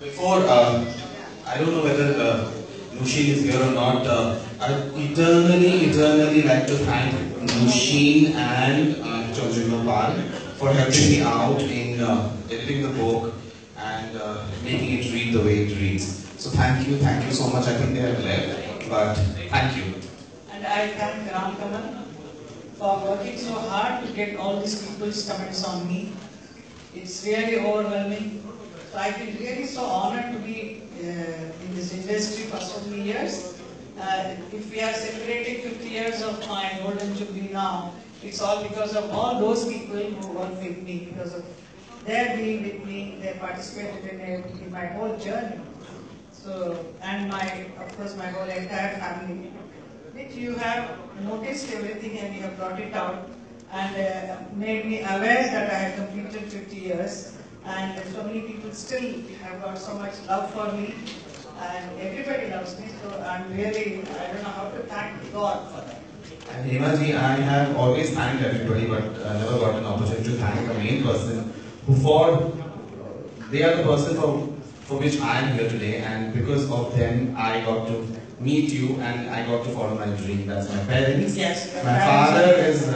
Before, I don't know whether Nushin is here or not. I eternally like to thank Nushin and Chandrana Pal for helping me out in editing the book and making it read the way it reads. So thank you so much. I think they have left, but thank you. And I thank Ram Kamal for working so hard to get all these people's comments on me. It's really overwhelming. So I've been really so honored to be in this industry for so many years. If we are celebrating 50 years of my golden jubilee now, it's all because of all those people who work with me, because of their being with me, they participated in my whole journey. So, and of course, my whole entire family, which you have noticed everything and you have brought it out and made me aware that I have completed 50 years. And so many people still have got so much love for me, and everybody loves me, so I don't know how to thank God for that. And Hema ji, I have always thanked everybody, but never got an opportunity to thank the main person they are the person for which I am here today, and because of them I got to meet you and I got to follow my dream. That's my parents. Yes. My father is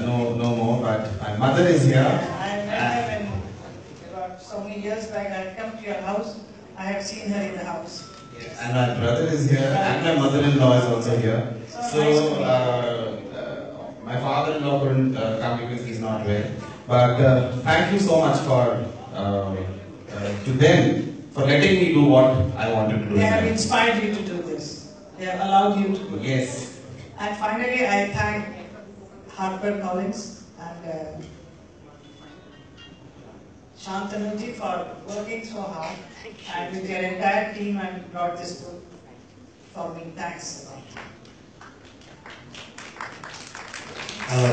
no more, but my mother is here. I met her about so many years back. I had come to your house. I have seen her in the house. Yes. And my brother is here, and my mother-in-law is also here. So my father-in-law couldn't come because he's not well. But thank you so much to them for letting me do what I wanted to do. They have inspired you to do this. They have allowed you to do this. Yes. And finally, I thank HarperCollins and Shantanu for working so hard and with your entire team and brought this book for me. Thanks a lot.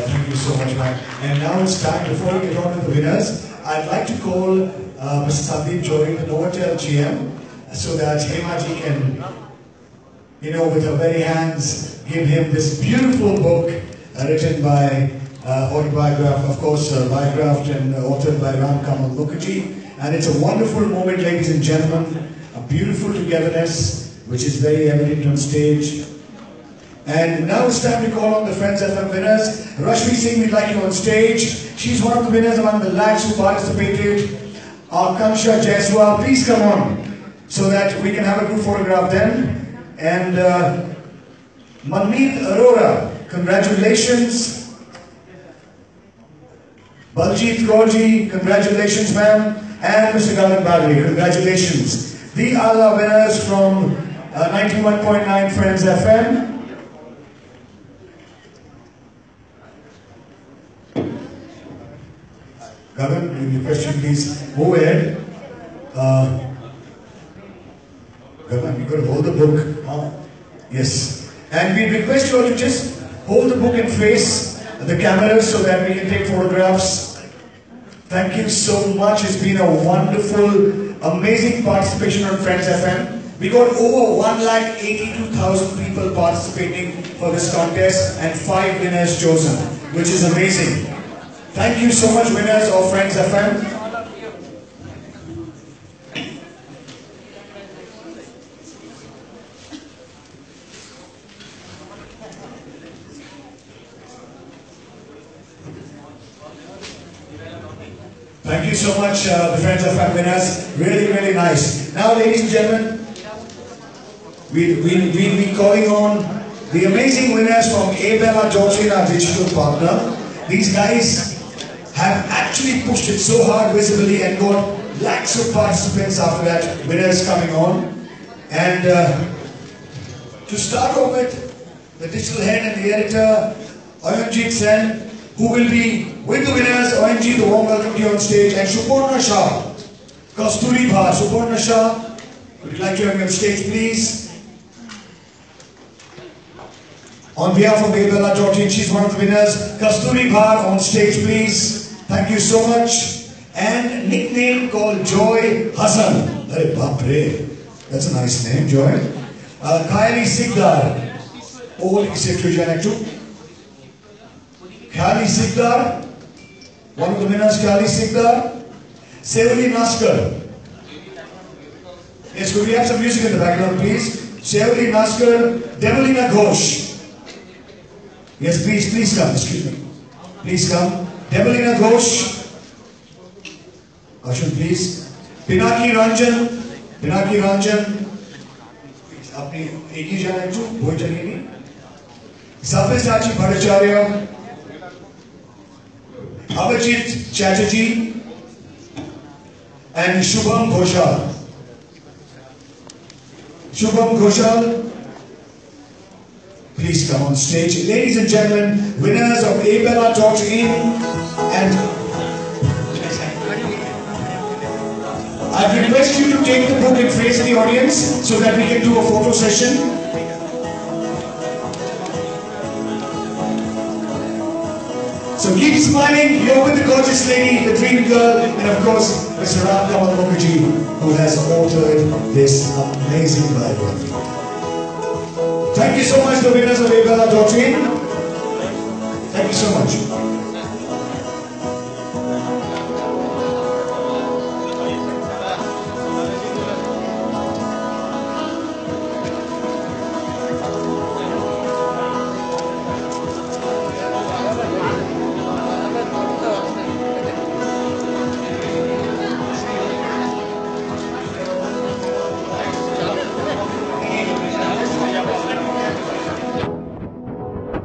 Thank you so much, ma'am. And now it's time, before we get on to the winners, I'd like to call Mr. Sandeep Johri, the Novotel GM, so that Hemaji can, with her very hands, give him this beautiful book written by autobiograph, of course, biographed and authored by Ram Kamal Mukherjee. And it's a wonderful moment, ladies and gentlemen, a beautiful togetherness, which is very evident on stage. And now it's time to call on the Friends FM winners. Rashmi Singh, we'd like you on stage. She's one of the winners among the lakhs who participated. Akansha Jaiswal, please come on, so that we can have a good photograph then. And Manmeet Arora, congratulations. Baljit Kaurji, congratulations ma'am. And Mr. Gagan Badri, congratulations. The are the winners from 91.9 Friends FM. Gagan, we request you please move ahead. Gagan, you got to hold the book. Yes. And we request you all to just hold the book and face the cameras so that we can take photographs. Thank you so much. It's been a wonderful, amazing participation on Friends FM. We got over 182,000 people participating for this contest and 5 winners chosen, which is amazing. Thank you so much, winners of Friends FM. Thank you so much, the Friends FM winners. Really, really nice. Now, ladies and gentlemen, we'll be calling on the amazing winners from Abella Georgina, our digital partner. These guys have actually pushed it so hard visibly and got lakhs of participants after that, winners coming on. And to start off with, the digital head and the editor, Oyunjit Sen, who will be with the winners. Oyunjit, the warm welcome to you on stage. And Suparna Shah, Kasturi Bhat. Suparna Shah, would you like to have me on stage, please? On behalf of Abella Georgina, she's one of the winners. Kasturi Bhat, on stage, please. Thank you so much. And nickname called Joy Hassan. Arey baap re. That's a nice name, Joy. Khayali Sikdar. All except Khayali Sikdar. One of the winners, Khayali Sikdar. Sevali Naskar. Yes, could we have some music in the background, please? Sevali Naskar, Demelina Ghosh. Yes, please come. Excuse me. Please come. Demelina Ghosh. Ashwin, please. Pinaki Ranjan. अपनी एक ही जाने जो वो चलिए नहीं Sabyasachi Bhattacharya, Abhijit Chatterjee, and Shubham Ghoshal. Shubham Ghoshal, please come on stage. Ladies and gentlemen, winners of abella.in, and I request you to take the book and face the audience so that we can do a photo session. So keep smiling, you're with the gorgeous lady, the dream girl, and of course, Mr. Ram Kamal Mukherjee, who has authored this amazing Bible. Thank you so much, the winners of abella.in. Thank you so much.